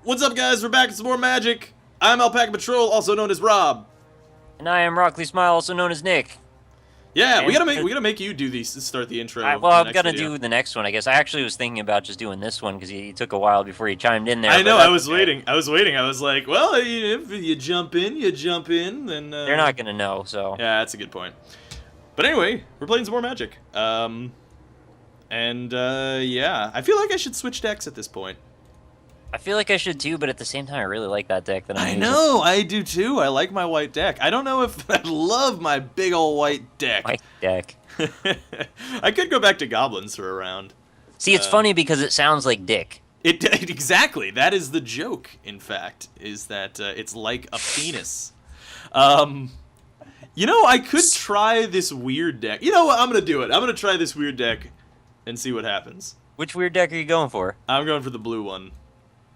What's up, guys? We're back with some more magic. I'm Alpacapatrol, also known as Rob. And I am RockLeeSmile, also known as Nick. Yeah, we And gotta make you do these to start the intro. well, in the I'm next gonna video. do the next one, I guess. I actually was thinking about just doing this one because he took a while before he chimed in there. I but know. that's I was okay. waiting. I was like, well, if you jump in, you jump in. Then They're not gonna know, so. Yeah, that's a good point. But anyway, we're playing some more magic. Yeah, I feel like I should switch decks at this point. I feel like I should too, but at the same time, I really like that deck that I'm I using. know, I do too. I like my white deck. I don't know if I love my big old white deck. White deck. I could go back to goblins for a round. See, it's funny because it sounds like Dick. It exactly. That is the joke. In fact, is that it's like a penis. You know, I could try this weird deck. You know what? I'm gonna do it. I'm gonna try this weird deck and see what happens. Which weird deck are you going for? I'm going for the blue one.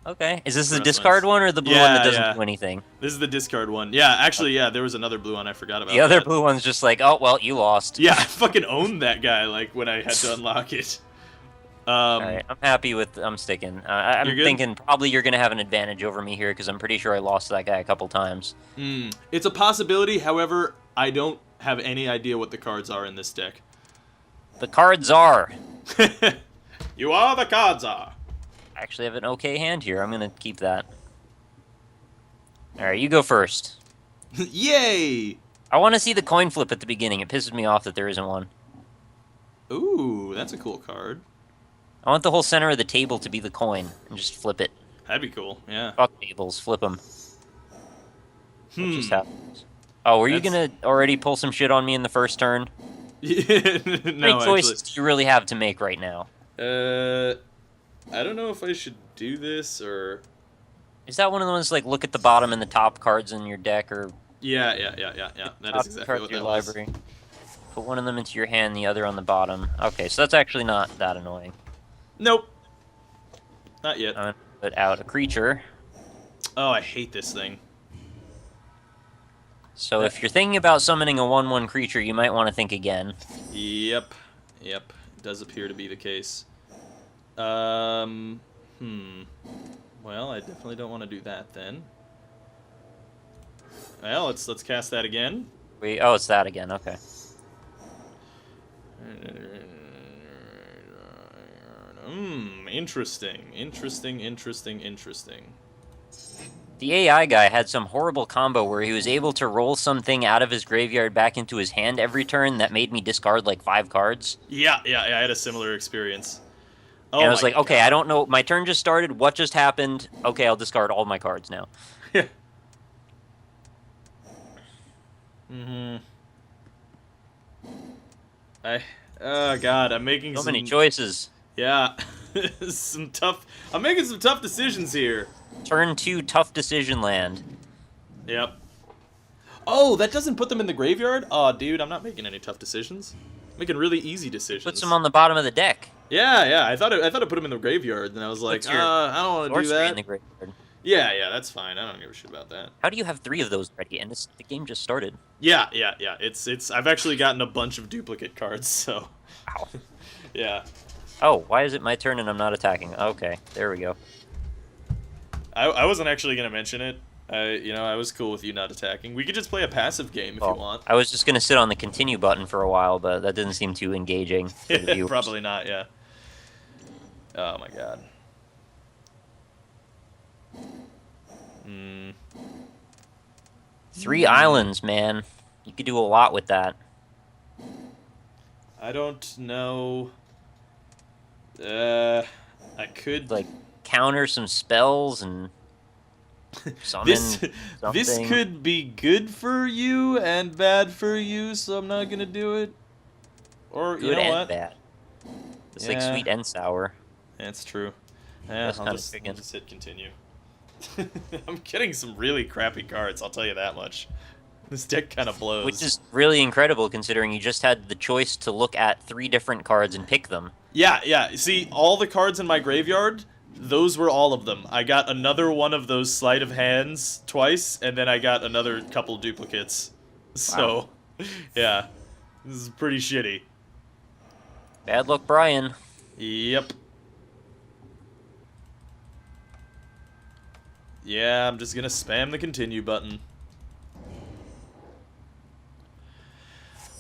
Okay. Is this the Trust discard us. one or the blue Yeah, one that doesn't yeah. do anything? This is the discard one. Yeah, actually, yeah. There was another blue one. I forgot about. The other that. blue one's just like, oh, well, you lost. Yeah, I fucking owned that guy. Like when I had to unlock it. Alright, I'm happy with. I'm sticking. I'm You're good? thinking probably you're going to have an advantage over me here because I'm pretty sure I lost to that guy a couple times. It's a possibility. However, I don't have any idea what the cards are in this deck. The cards are. You are the cards are. I actually have an okay hand here. I'm going to keep that. Alright, you go first. Yay! I want to see the coin flip at the beginning. It pisses me off that there isn't one. Ooh, that's a cool card. I want the whole center of the table to be the coin and just flip it. That'd be cool. Yeah. Fuck tables, flip them. What just happens? Oh, were you That's- going to already pull some shit on me in the first turn? no, How many choices actually. do you really have to make right now? I don't know if I should do this or. Is that one of the ones like look at the bottom and the top cards in your deck, or Yeah. That top is exactly cards what in that your was. library? Put one of them into your hand, the other on the bottom. Okay, so that's actually not that annoying. Nope. Not yet. I'm gonna put out a creature. Oh, I hate this thing. So if you're thinking about summoning a 1/1 creature, you might want to think again. Yep. It does appear to be the case. Well, I definitely don't want to do that then. Well, let's cast that again. Oh, it's that again. Okay. Interesting. The AI guy had some horrible combo where he was able to roll something out of his graveyard back into his hand every turn that made me discard like 5 cards. Yeah, I had a similar experience. Oh, And I was my like, okay, God. I don't know. My turn just started. What just happened? Okay, I'll discard all my cards now. Yeah. Oh God, I'm making So some. many choices. Yeah, I'm making some tough decisions here. Turn 2, tough decision land. Yep. Oh, that doesn't put them in the graveyard? Oh, dude, I'm not making any tough decisions. I'm making really easy decisions. Puts them on the bottom of the deck. Yeah. I thought it put them in the graveyard, and I was like, Puts your I don't want to do sorcery in that. the graveyard. Yeah, that's fine. I don't give a shit about that. How do you have 3 of those ready? And the game just started. Yeah. It's. I've actually gotten a bunch of duplicate cards, so Wow. yeah. Oh, why is it my turn and I'm not attacking? Okay, there we go. I wasn't actually gonna mention it. I was cool with you not attacking. We could just play a passive game if you want. I was just going to sit on the continue button for a while, but that didn't seem too engaging for the viewers. Probably not. Yeah. Oh my God. 3 islands, man. You could do a lot with that. I don't know. I could Like, counter some spells and summon this something. could be good for you and bad for you, so I'm not gonna do it. Or Good you know and what? bad. It's like Yeah. sweet and sour. That's true. Yeah, That's I'll kinda just chicken. hit continue. I'm getting some really crappy cards. I'll tell you that much. This deck kind of blows. Which is really incredible considering you just had the choice to look at 3 different cards and pick them. Yeah. See, all the cards in my graveyard, those were all of them. I got another one of those sleight of hands twice, and then I got another couple duplicates. So, yeah. This is pretty shitty. Bad luck, Brian. Yep. Yeah, I'm just gonna spam the continue button.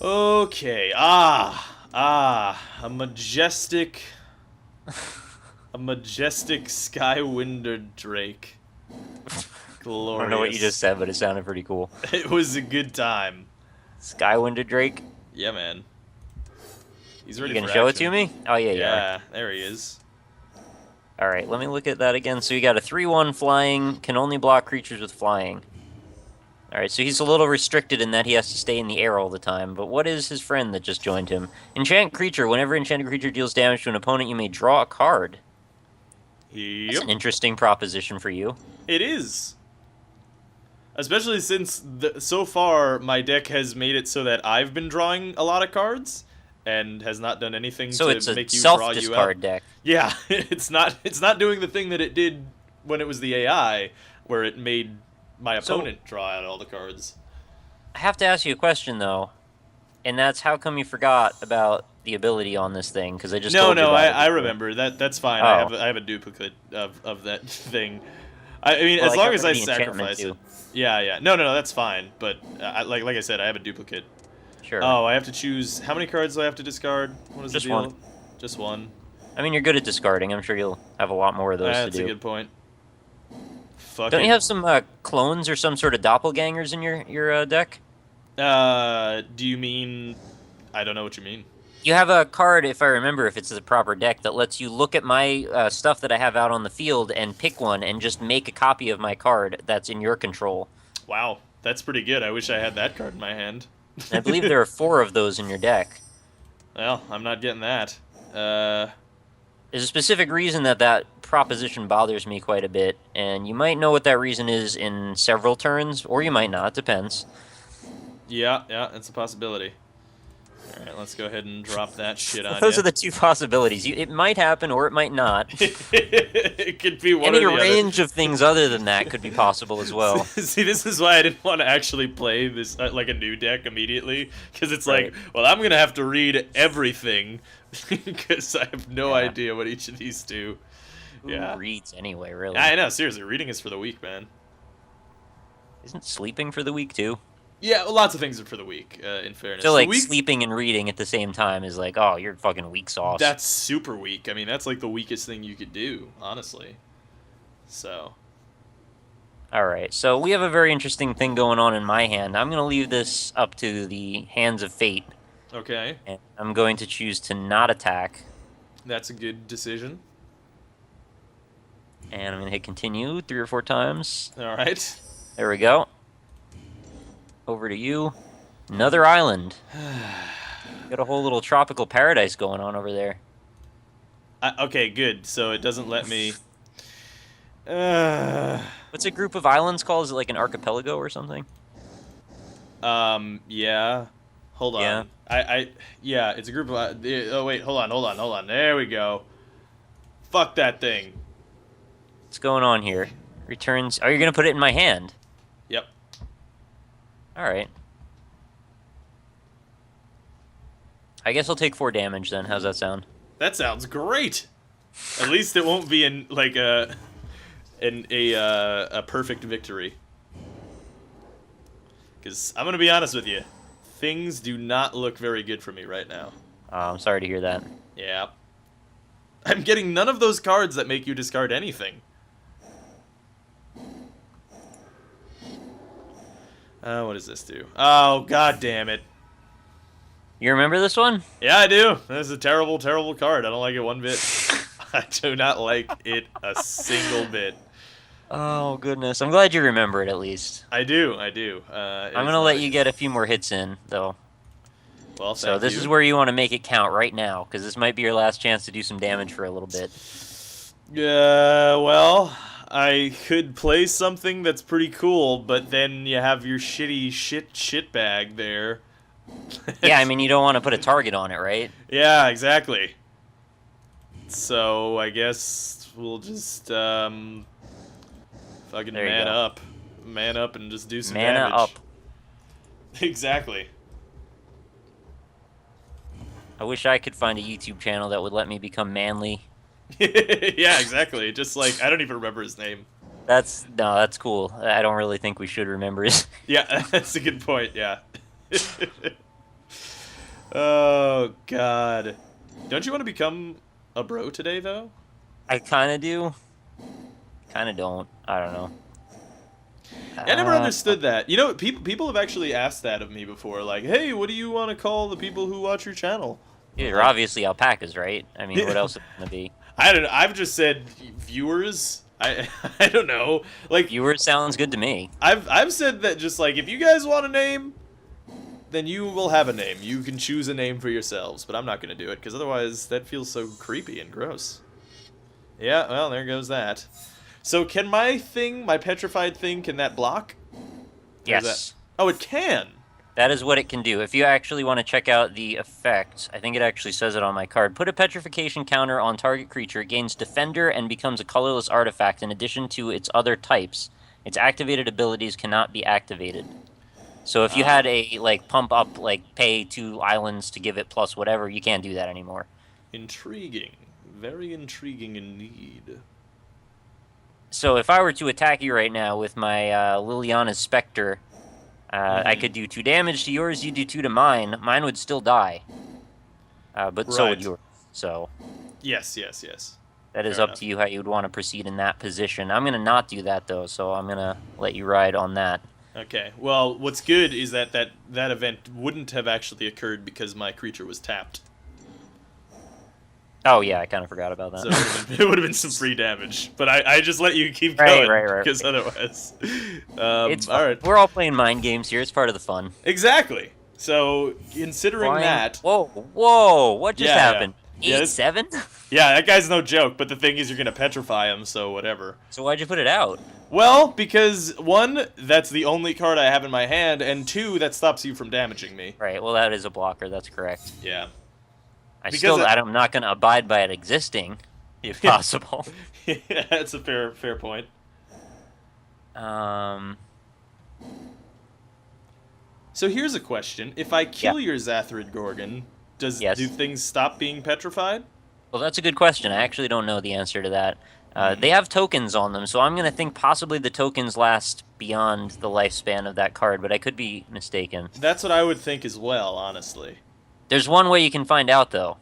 Okay, a majestic Skywinder Drake. Glorious. I don't know what you just said, but it sounded pretty cool. It was a good time. Skywinder Drake? Yeah, man. He's ready You for gonna show it action. to me? Oh, yeah, Yeah, there he is. Alright, let me look at that again. So you got a 3-1 flying, can only block creatures with flying. Alright, so he's a little restricted in that he has to stay in the air all the time, but what is his friend that just joined him? Enchant creature. Whenever enchanted creature deals damage to an opponent, you may draw a card. Yep. That's an interesting proposition for you. It is. Especially since, so far, my deck has made it so that I've been drawing a lot of cards, and has not done anything So to it's a make you draw you out. self-discard deck. Yeah, it's not doing the thing that it did when it was the AI, where it made my opponent draw out all the cards. I have to ask you a question, though, and that's how come you forgot about the ability on this thing? Because I just told you about it I before. remember that. That's fine. Oh. I have a duplicate of that thing. I mean, Well, as I long got as rid I of the enchantment, sacrifice it. too. Yeah. No, that's fine. But like I said, I have a duplicate. Sure. Oh, I have to choose. How many cards do I have to discard? What is Just the deal? one. Just one. I mean, you're good at discarding. I'm sure you'll have a lot more of those to That's do. a good point. Fuck Don't it. you have some clones or some sort of doppelgangers in your deck? Do you mean? I don't know what you mean. You have a card, if I remember, if it's the proper deck, that lets you look at my stuff that I have out on the field and pick one and just make a copy of my card that's in your control. Wow, that's pretty good. I wish I had that card in my hand. And I believe there are 4 of those in your deck. Well, I'm not getting that. There's a specific reason that proposition bothers me quite a bit, and you might know what that reason is in several turns, or you might not, depends. Yeah, it's a possibility. Alright, let's go ahead and drop that shit on Those ya. are the 2 possibilities. It might happen, or it might not. It could be one Any or the range of things other than that could be possible as well. See, this is why I didn't want to actually play this like a new deck immediately, because it's Right. like, well, I'm gonna have to read everything, because I have no Yeah. idea what each of these do. Yeah, Who reads anyway, really? I know. Seriously, reading is for the weak, man. Isn't sleeping for the week, too? Yeah, well, lots of things are for the weak. In fairness, So, The like, weak- sleeping and reading at the same time is like, oh, you're fucking weak sauce. That's super weak. I mean, that's like the weakest thing you could do, honestly. So. Alright, so we have a very interesting thing going on in my hand. I'm going to leave this up to the hands of fate. Okay, And I'm going to choose to not attack. that's a good decision. And I'm going to hit continue 3 or 4 times. All right. There we go. Over to you. Another island. Got a whole little tropical paradise going on over there. Okay, good. So it doesn't let me. What's a group of islands called? Is it like an archipelago or something? Yeah. Hold on. Yeah. Yeah, it's a group of. Oh wait, hold on. There we go. Fuck that thing. What's going on here? Returns. Oh, you're gonna put it in my hand. Yep. All right. I guess I'll take 4 damage then. How's that sound? That sounds great. At least it won't be in like a perfect victory. Because I'm gonna be honest with you, things do not look very good for me right now. I'm sorry to hear that. Yeah. I'm getting none of those cards that make you discard anything. What does this do? Oh, god damn it. You remember this one? Yeah, I do. This is a terrible, terrible card. I don't like it one bit. I do not like it a single bit. Oh goodness! I'm glad you remember it at least. I do. I'm gonna let you get a few more hits in though. Well, So this is where you want to make it count right now, because this might be your last chance to do some damage for a little bit. Well, I could play something that's pretty cool, but then you have your shitty shit bag there. Yeah, I mean you don't want to put a target on it, right? Yeah, exactly. So I guess we'll just fucking There you go. man up, and just do some Mana damage. up. Exactly. I wish I could find a YouTube channel that would let me become manly. Yeah, exactly. Just like I don't even remember his name. That's cool. I don't really think we should remember it. Yeah, that's a good point. Yeah. Oh God. Don't you want to become a bro today though? I kind of do, kind of don't. I don't know. I never Uh, understood that. You know, people have actually asked that of me before. Like, hey, what do you want to call the people who watch your channel? I'm They're like, obviously alpacas, right? I mean, what else is it gonna be? I don't know. I've just said viewers. I I don't know. Like, Viewer sounds good to me. I've said that just like if you guys want a name, then you will have a name. You can choose a name for yourselves, but I'm not gonna do it because otherwise that feels so creepy and gross. Yeah, well, there goes that. So can my thing, my petrified thing, can that block? Or is that... Yes. Oh, it can. That is what it can do. If you actually want to check out the effect, I think it actually says it on my card. Put a petrification counter on target creature, gains defender, and becomes a colorless artifact in addition to its other types. Its activated abilities cannot be activated. So if you had a, like, pump up, like, pay 2 islands to give it plus whatever, you can't do that anymore. Intriguing. Very intriguing indeed. So if I were to attack you right now with my Liliana's Spectre, I could do 2 damage to yours, you do 2 to mine. Mine would still die. But so would Right. yours. So Yes, yes, yes. that is Fair up enough. to you how you would want to proceed in that position. I'm going to not do that, though, so I'm going to let you ride on that. Okay. Well, what's good is that event wouldn't have actually occurred because my creature was tapped. Oh, yeah, I kind of forgot about that. So it would have been some free damage. But I just let you keep Right, going right. because otherwise. It's all fun. right. We're all playing mind games here. It's part of the fun. Exactly. So considering Flying- that, Whoa, whoa, what just Yeah, yeah. happened? Yeah, this- 8-7? yeah, that guy's no joke. But the thing is, you're gonna petrify him, so whatever. So why'd you put it out? Well, because one, that's the only card I have in my hand, and two, that stops you from damaging me. Right, well, that is a blocker. That's correct. Yeah. I'm not going to abide by it existing, if possible. Yeah, that's a fair point. Um, So here's a question: if I kill your Zathrid Gorgon, do things stop being petrified? well, that's a good question. I actually don't know the answer to that. They have tokens on them, so I'm going to think possibly the tokens last beyond the lifespan of that card, but I could be mistaken. That's what I would think as well, honestly. There's one way you can find out, though,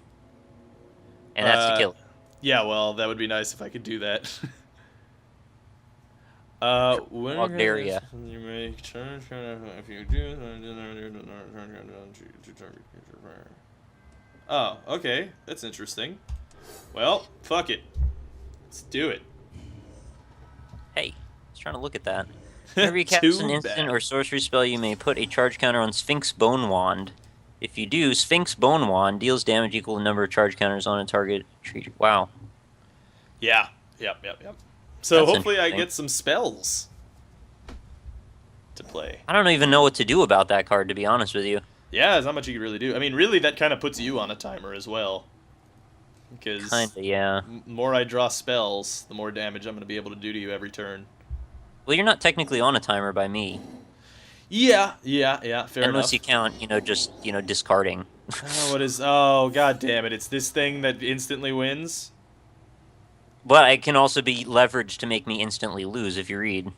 and that's to kill it. Yeah, well, that would be nice if I could do that. Logged area. You make turn if you do. Oh, okay, that's interesting. Well, fuck it. Let's do it. Hey, I was trying to look at that. Whenever you cast an instant or sorcery spell, you may put a charge counter on Sphinx Bone Wand. If you do, Sphinx Bone Wand deals damage equal to the number of charge counters on a target creature. Wow. Yeah. Yep. So That's hopefully I interesting. get some spells to play. I don't even know what to do about that card, to be honest with you. Yeah, there's not much you can really do. I mean, really, that kind of puts you on a timer as well. Because Kinda, yeah. more I draw spells, the more damage I'm going to be able to do to you every turn. Well, you're not technically on a timer by me. Yeah, fair Unless enough. you count, just, discarding. Oh, what is... Oh, god damn it. It's this thing that instantly wins? But it can also be leveraged to make me instantly lose, if you read.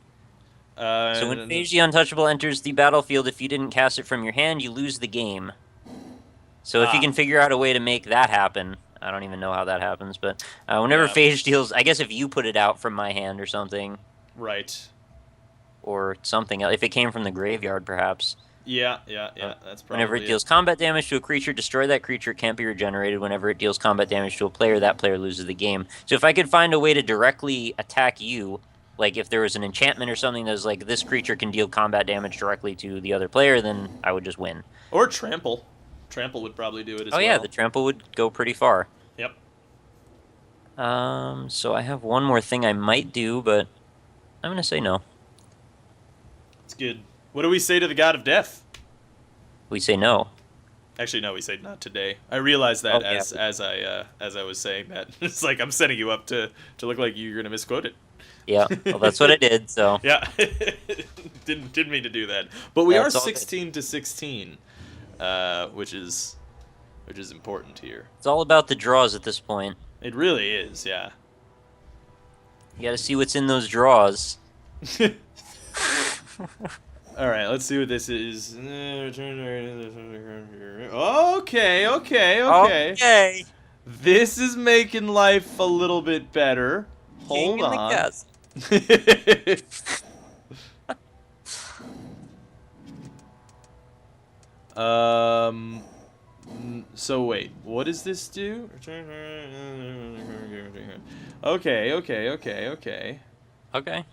So when Phage the Untouchable enters the battlefield, if you didn't cast it from your hand, you lose the game. So if you can figure out a way to make that happen... I don't even know how that happens, but whenever Phage deals... I guess if you put it out from my hand or something... Right. Or something else. If it came from the graveyard, perhaps. Yeah, that's probably Whenever it deals combat damage to a creature, destroy that creature. It can't be regenerated. Whenever it deals combat damage to a player, that player loses the game. So if I could find a way to directly attack you, like if there was an enchantment or something that was like, this creature can deal combat damage directly to the other player, then I would just win. Or trample. Trample would probably do it as well. Oh yeah, the trample would go pretty far. Yep. So I have one more thing I might do, but I'm going to say no. It's good. What do we say to the God of Death? We say no. Actually, no, we say not today. I realized that Oh, yeah. as I was saying that. It's like I'm setting you up to look like you're gonna misquote it. Yeah, well, that's what I did, so... Yeah, didn't mean to do that. But we That's are all good. 16 to 16, which is important here. It's all about the draws at this point. It really is, yeah. You gotta see what's in those draws. Alright, let's see what this is. Okay, okay, okay. Okay. This is making life a little bit better. King Hold in the on. castle. So wait, what does this do? Okay, okay, okay, okay. Okay.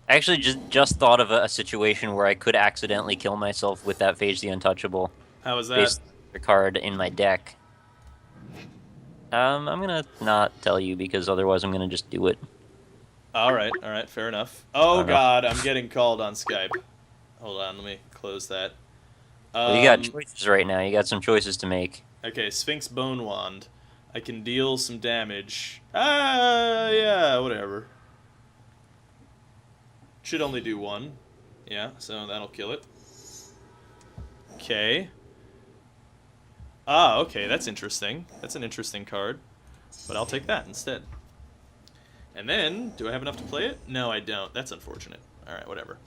I actually just thought of a situation where I could accidentally kill myself with that Phage the Untouchable. How was that? Based on the card in my deck. I'm gonna not tell you because otherwise I'm gonna just do it. Alright, fair enough. Oh don't know. god, I'm getting called on Skype. Hold on, let me close that. Well, you got choices right now. You got some choices to make. Okay, Sphinx Bone Wand. I can deal some damage. Yeah, whatever. Should only do one. Yeah, so that'll kill it. Okay. Ah, okay, that's interesting. That's an interesting card. But I'll take that instead. And then, do I have enough to play it? No, I don't. That's unfortunate. Alright, whatever.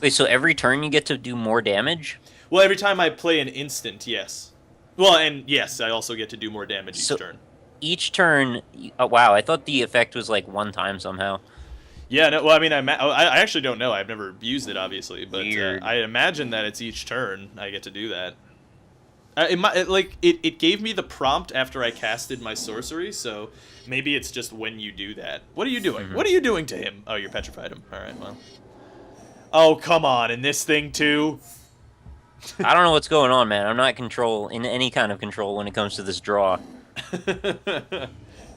Wait, so every turn you get to do more damage? Well, every time I play an instant, yes. Well, and yes, I also get to do more damage each turn. Each turn... Oh, wow, I thought the effect was like one time somehow. Yeah, no, well, I mean, I actually don't know. I've never used it, obviously, but I imagine that it's each turn I get to do that. It gave me the prompt after I casted my sorcery, so maybe it's just when you do that. What are you doing? What are you doing to him? Oh, you're petrified him. All right, well. Oh, come on, and this thing too? I don't know what's going on, man. I'm not in any kind of control when it comes to this draw.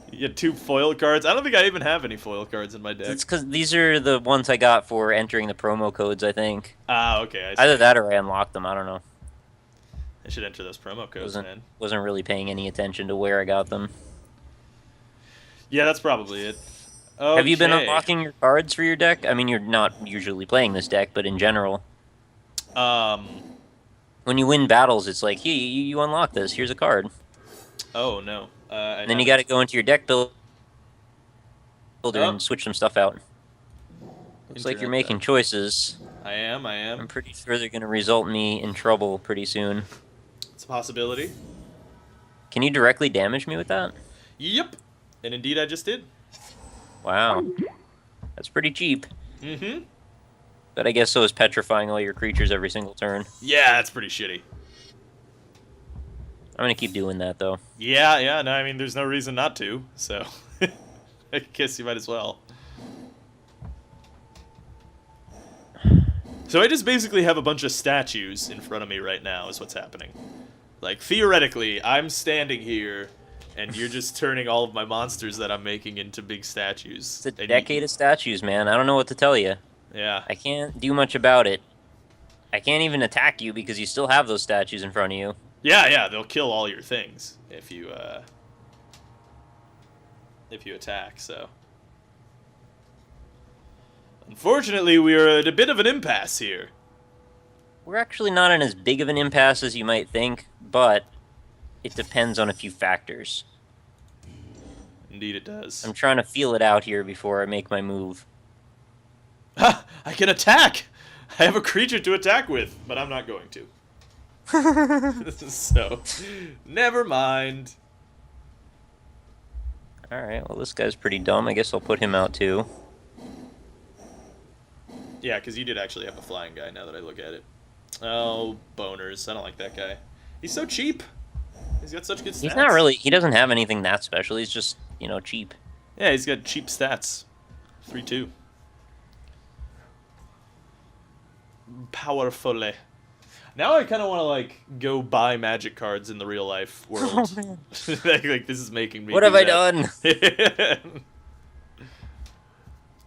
You had 2 foil cards? I don't think I even have any foil cards in my deck. It's because these are the ones I got for entering the promo codes, I think. Ah, okay, I see. Either that or I unlocked them, I don't know. I should enter those promo codes, man. Wasn't really paying any attention to where I got them. Yeah, that's probably it. Okay. Have you been unlocking your cards for your deck? I mean, you're not usually playing this deck, but in general. When you win battles, it's like, hey, you unlock this. Here's a card. Oh, no. And then you got to go into your deck builder and switch some stuff out. Looks like you're making choices. I am. I'm pretty sure they're going to result me in trouble pretty soon. It's a possibility. Can you directly damage me with that? Yep. And indeed I just did. Wow. That's pretty cheap. Mm-hmm. But I guess so is petrifying all your creatures every single turn. Yeah, that's pretty shitty. I'm going to keep doing that, though. Yeah, no, I mean, there's no reason not to, so... I guess you might as well. So I just basically have a bunch of statues in front of me right now, is what's happening. Like, theoretically, I'm standing here, and you're just turning all of my monsters that I'm making into big statues. It's a decade of statues, man. I don't know what to tell you. Yeah. I can't do much about it. I can't even attack you because you still have those statues in front of you. Yeah, they'll kill all your things if you attack, so... Unfortunately, we are at a bit of an impasse here. We're actually not in as big of an impasse as you might think, but it depends on a few factors. Indeed it does. I'm trying to feel it out here before I make my move. Ha! I can attack! I have a creature to attack with, but I'm not going to. So, never mind. Alright, well this guy's pretty dumb. I guess I'll put him out too. Yeah, because you did actually have a flying guy now that I look at it. Oh, boners. I don't like that guy. He's so cheap. He's got such good stats. He's not really... He doesn't have anything that special. He's just, you know, cheap. Yeah, he's got cheap stats. 3-2. Powerfully. Now I kind of want to, like, go buy magic cards in the real life world. Oh, man. Like, this is making me What have I done?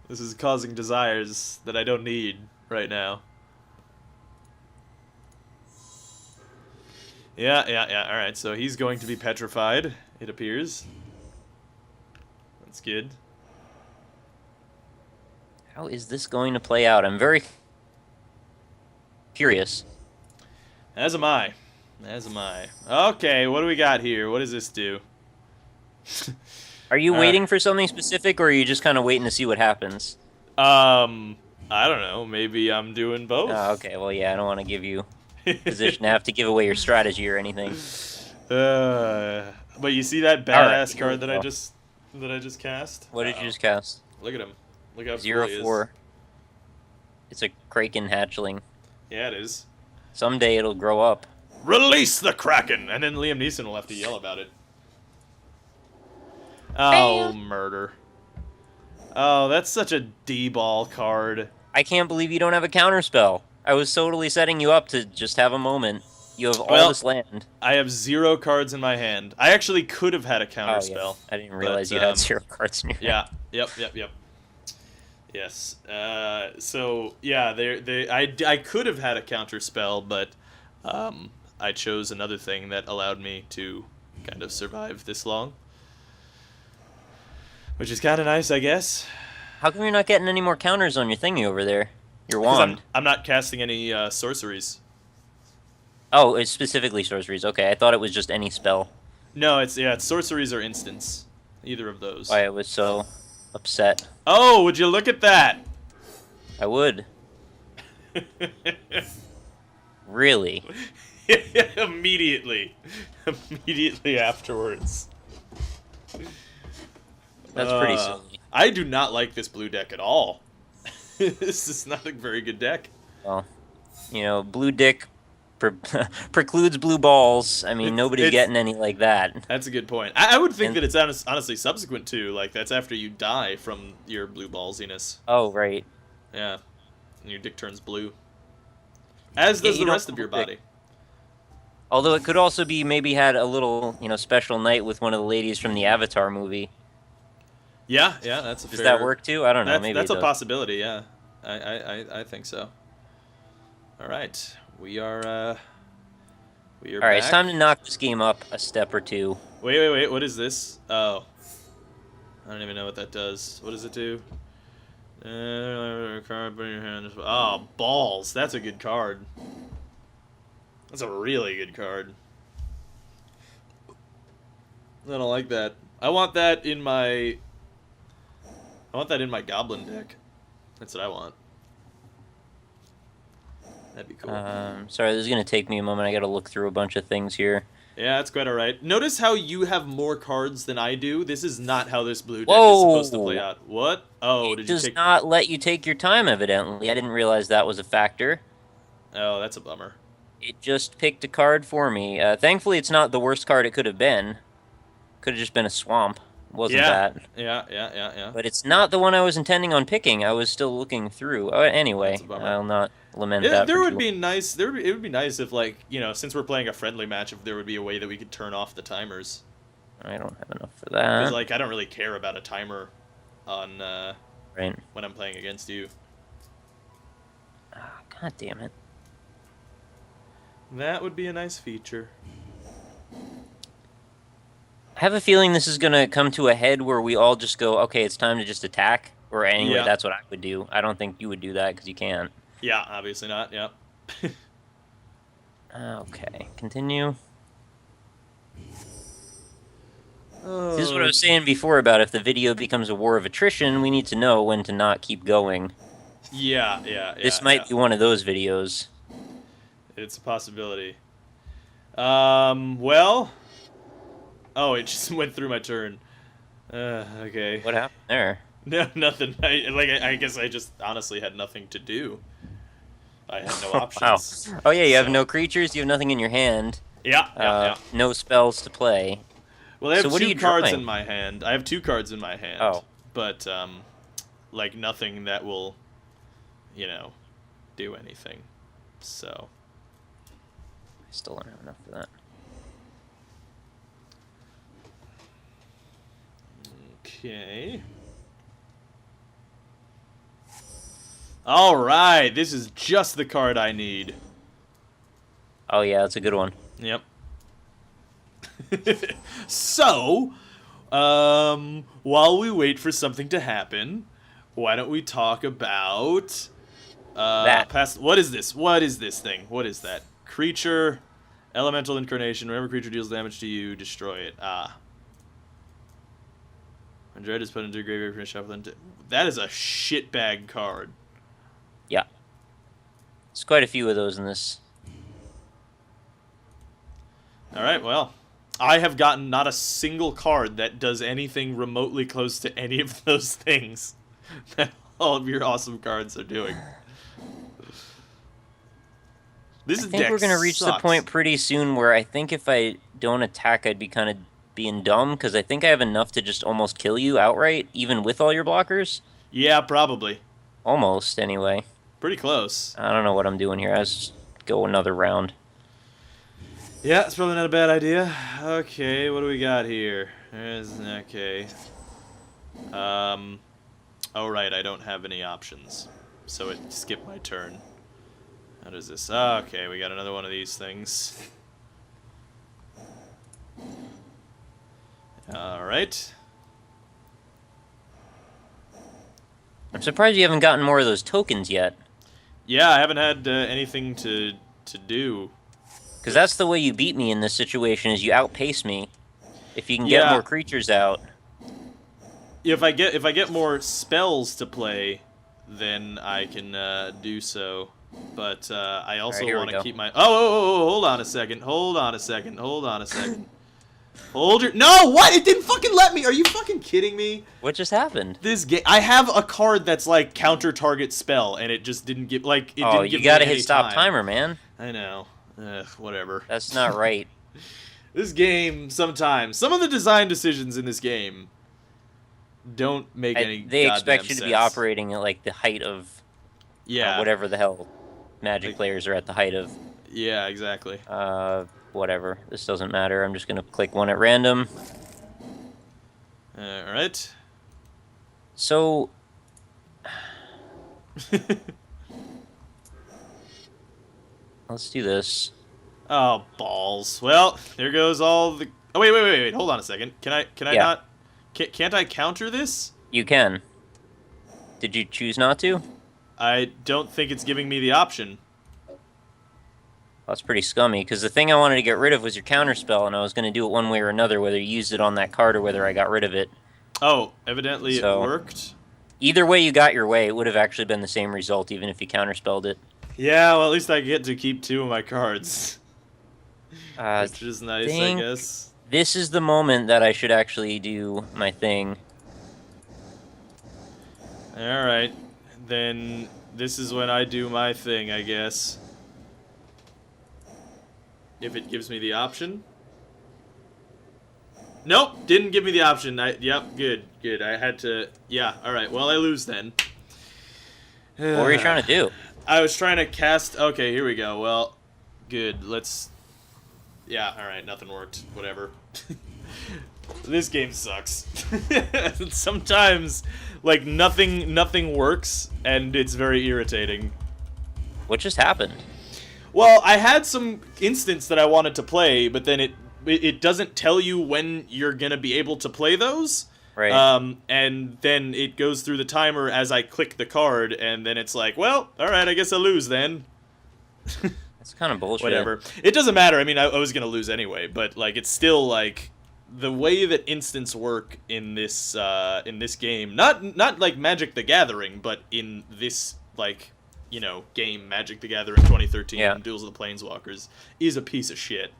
This is causing desires that I don't need right now. Yeah, alright, so he's going to be petrified, it appears. That's good. How is this going to play out? I'm very curious. As am I. As am I. Okay, what do we got here? What does this do? Are you waiting for something specific, or are you just kind of waiting to see what happens? I don't know. Maybe I'm doing Oh, both. okay. Well, yeah, I don't want to give you position to have to give away your strategy or anything. But you see that All right, badass here we card that go. I just cast? What did you just cast? Look at him. Look how cool Zero he is. 4. It's a Kraken hatchling. Yeah, it is. Someday it'll grow up. Release the Kraken! And then Liam Neeson will have to yell about it. Oh, Bam. murder. Oh, that's such a D-ball card. I can't believe you don't have a counterspell. I was totally setting you up to just have a moment. You have all Well, this land. I have 0 cards in my hand. I actually could have had a Oh, counterspell. yeah. I didn't realize you had 0 cards in your hand. Yeah. Yep. Yes. So yeah, I could have had a counter spell, but I chose another thing that allowed me to kind of survive this long, which is kind of nice, I guess. How come you're not getting any more counters on your thingy over there? Your 'Cause wand. I'm not casting any sorceries. Oh, it's specifically sorceries. Okay, I thought it was just any spell. No, it's sorceries or instants, either of those. Why I was so upset. Oh, would you look at that? I would. Really? Immediately afterwards. That's pretty silly. I do not like this blue deck at all. This is not a very good deck. Well, you know, blue dick precludes blue balls. I mean, nobody's it's- getting any like that. That's a good point. I would think And- that it's honestly subsequent to, like, that's after you die from your blue ballsiness. Oh, right. Yeah. And your dick turns blue. As Yeah, does you the don't rest of your have a body. Although it could also be maybe had a little, you know, special night with one of the ladies from the Avatar movie. Yeah, that's a Does fair... that work too? I don't know. Maybe That's it a does. possibility, yeah. I think so. All right. We are All right, it's back. time to knock this game up a step or two. Wait. What is this? Oh. I don't even know what that does. What does it do? Card, put in your hand. Oh, balls. That's a good card. That's a really good card. I don't like that. I want that in my goblin deck. That's what I want. That'd be cool. Sorry, this is gonna take me a moment. I gotta look through a bunch of things here. Yeah, that's quite alright. Notice how you have more cards than I do. This is not how this blue deck Whoa! is supposed to play out. What? Oh, It did you does take... not let you take your time, evidently. I didn't realize that was a factor. Oh, that's a bummer. It just picked a card for me. Thankfully, it's not the worst card it could have been. Could have just been a swamp. Wasn't that? Yeah. But it's not the one I was intending on picking. I was still looking through. Anyway, That's a bummer. I'll not lament Yeah, that. there for would too be nice. It would be nice if, like, you know, since we're playing a friendly match, if there would be a way that we could turn off the timers. I don't have enough for Because, that. like, I don't really care about a timer on Right. when I'm playing against you. Ah, God damn it. That would be a nice feature. I have a feeling this is gonna come to a head where we all just go, okay, it's time to just attack. Or anyway, Yeah. that's what I would do. I don't think you would do that because you can't. Yeah, obviously not. Yeah. Okay, continue. Oh. This is what I was saying before about if the video becomes a war of attrition, we need to know when to not keep going. Yeah. This might be one of those videos. It's a possibility. Well. Oh, it just went through my turn. Okay. What happened there? No, nothing. I guess I just honestly had nothing to do. I had no options. Wow. Oh yeah, you have So- no creatures, you have nothing in your hand. Yeah. No spells to play. Well, I have So what are two you cards drawing? in my hand. I have 2 cards in my hand. Oh. But, like, nothing that will, you know, do anything. So. I still don't have enough for that. Okay. Alright, this is just the card I need. Oh yeah, that's a good one. Yep. So, while we wait for something to happen, why don't we talk about That. what is this? What is this thing? What is that? Creature, elemental incarnation. Whenever creature deals damage to you, destroy it. When Dread is put into a graveyard, finish shuffling. That is a shitbag card. Yeah. There's quite a few of those in this. Alright, well. I have gotten not a single card that does anything remotely close to any of those things that all of your awesome cards are doing. I think we're going to reach the point pretty soon where I think if I don't attack, I'd be kind of being dumb, because I think I have enough to just almost kill you outright, even with all your blockers. Yeah, probably. Almost, anyway. Pretty close. I don't know what I'm doing here. Let's just go another round. Yeah, it's probably not a bad idea. Okay, what do we got here? Okay. Oh, right, I don't have any options. So it skipped my turn. How does this? Okay, we got another one of these things. Alright. I'm surprised you haven't gotten more of those tokens yet. Yeah, I haven't had anything to do. Because that's the way you beat me in this situation, is you outpace me. If you can get more creatures out. If I get more spells to play, then I can do so. But I also want to keep my... Oh, hold on a second. Hold on a second. Hold your... No, what? It didn't fucking let me. Are you fucking kidding me? What just happened? This game... I have a card that's like counter target spell, and it just didn't give... Like, it didn't give you gotta me any hit stop time. timer, man. I know. Whatever. That's not right. This game, sometimes... Some of the design decisions in this game don't make any They expect you to sense. be operating at, like, the height of... whatever the hell Magic players are at the height of. Yeah, exactly. Whatever. This doesn't matter. I'm just gonna click one at random. Alright. So... Let's do this. Oh, balls. Well, there goes all the... Oh, wait. Hold on a second. Can I not... Can't I counter this? You can. Did you choose not to? I don't think it's giving me the option. That's pretty scummy, because the thing I wanted to get rid of was your counterspell, and I was going to do it one way or another, whether you used it on that card or whether I got rid of it. Oh, evidently it worked. Either way you got your way, it would have actually been the same result, even if you counterspelled it. Yeah, well, at least I get to keep 2 of my cards. Which is nice, I guess. This is the moment that I should actually do my thing. Alright. Then this is when I do my thing, I guess. If it gives me the option. Nope, didn't give me the option. Yep, good. I had to... Yeah, alright, well, I lose then. What were you trying to do? I was trying to cast... Okay, here we go. Well, good. Let's... Yeah, alright, nothing worked. Whatever. This game sucks. Sometimes, like, nothing works, and it's very irritating. What just happened? Well, I had some instants that I wanted to play, but then it doesn't tell you when you're gonna be able to play those. Right. And then it goes through the timer as I click the card, and then it's like, well, alright, I guess I lose then. That's kind of bullshit. Whatever. It doesn't matter. I mean, I was gonna lose anyway, but, like, it's still, like, the way that instants work in this game, not like Magic the Gathering, but in this, like, you know, game, Magic the Gathering 2013, Duels of the Planeswalkers, is a piece of shit.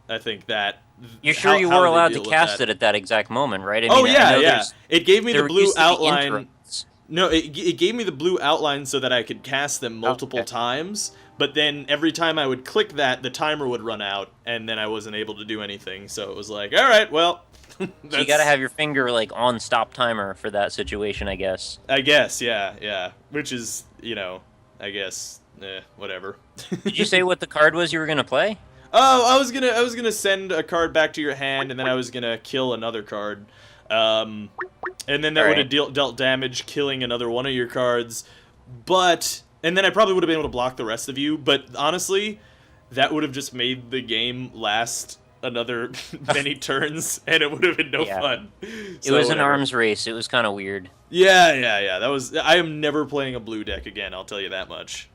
I think that... You're sure you were allowed to cast it at that exact moment, right? I mean, yeah. It gave me the blue outline. Interrupts. No, it gave me the blue outline so that I could cast them multiple times, but then every time I would click that, the timer would run out, and then I wasn't able to do anything, so it was like, alright, well... So you gotta have your finger, like, on stop timer for that situation, I guess. I guess, yeah. Which is, you know, I guess, whatever. Did you say what the card was you were gonna play? Oh, I was gonna send a card back to your hand, and then I was gonna kill another card. And then that would have dealt damage, killing another one of your cards. But... And then I probably would have been able to block the rest of you, but honestly, that would have just made the game last another many turns, and it would have been no fun. So it was an arms race. It was kind of weird. Yeah. That was... I am never playing a blue deck again, I'll tell you that much.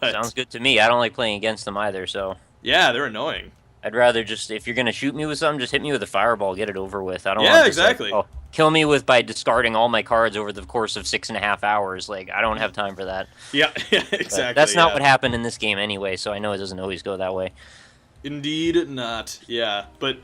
Sounds good to me. I don't like playing against them either, so... Yeah, they're annoying. I'd rather just, if you're gonna shoot me with something, just hit me with a fireball, get it over with. I don't Yeah, want exactly. Like, oh, kill me by discarding all my cards over the course of 6.5 hours. Like, I don't have time for that. Yeah, exactly. But that's not what happened in this game anyway, so I know it doesn't always go that way. Indeed not. Yeah, but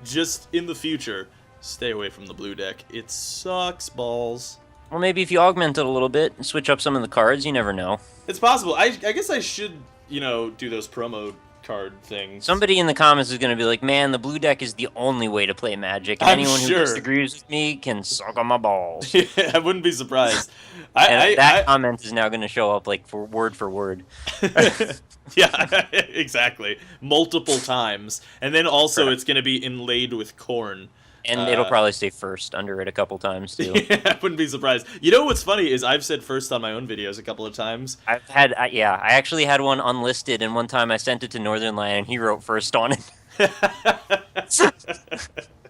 just in the future, stay away from the blue deck. It sucks balls. Well, maybe if you augment it a little bit and switch up some of the cards, you never know. It's possible. I guess I should, do those promo card things. Somebody in the comments is going to be like, man, the blue deck is the only way to play Magic, and anyone who disagrees with me can suck on my balls. Yeah, I wouldn't be surprised. That comment is now going to show up like word for word. Yeah, exactly. Multiple times. And then also it's going to be inlaid with corn. And it'll probably stay first under it a couple times, too. Yeah, I wouldn't be surprised. You know what's funny is I've said first on my own videos a couple of times. I actually had one unlisted, and one time I sent it to Northern Lion, and he wrote first on it.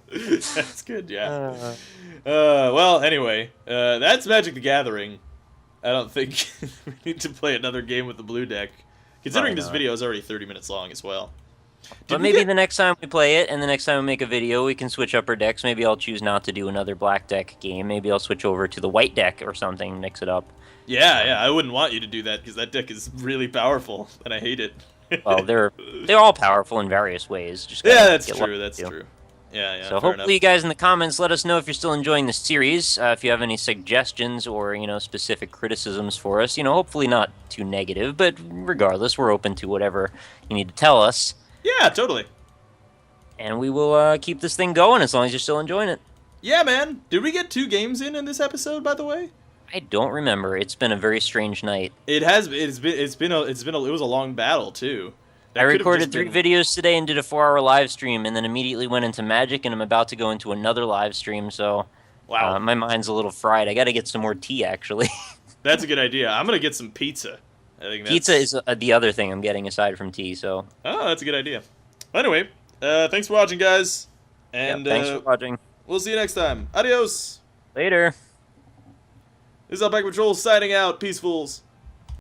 That's good, yeah. Well, anyway, that's Magic the Gathering. I don't think we need to play another game with the blue deck. Considering this video is already 30 minutes long as well. But maybe the next time we play it, and the next time we make a video, we can switch up our decks. Maybe I'll choose not to do another black deck game. Maybe I'll switch over to the white deck or something, mix it up. Yeah, I wouldn't want you to do that, because that deck is really powerful, and I hate it. Well, they're all powerful in various ways. Yeah, that's true. Yeah, so hopefully you guys in the comments let us know if you're still enjoying the series. If you have any suggestions or, specific criticisms for us, hopefully not too negative, but regardless, we're open to whatever you need to tell us. Yeah, totally. And we will keep this thing going as long as you're still enjoying it. Yeah, man. Did we get 2 games in this episode, by the way? I don't remember. It's been a very strange night. It has. It was a long battle too. I recorded 3 videos today and did a 4-hour live stream, and then immediately went into Magic, and I'm about to go into another live stream. So, wow, my mind's a little fried. I got to get some more tea, actually. That's a good idea. I'm gonna get some pizza. I think pizza is the other thing I'm getting aside from tea. So. Oh, that's a good idea. Anyway, thanks for watching, guys. And thanks for watching. We'll see you next time. Adios. Later. This is Alpacapatrol signing out. Peace, fools.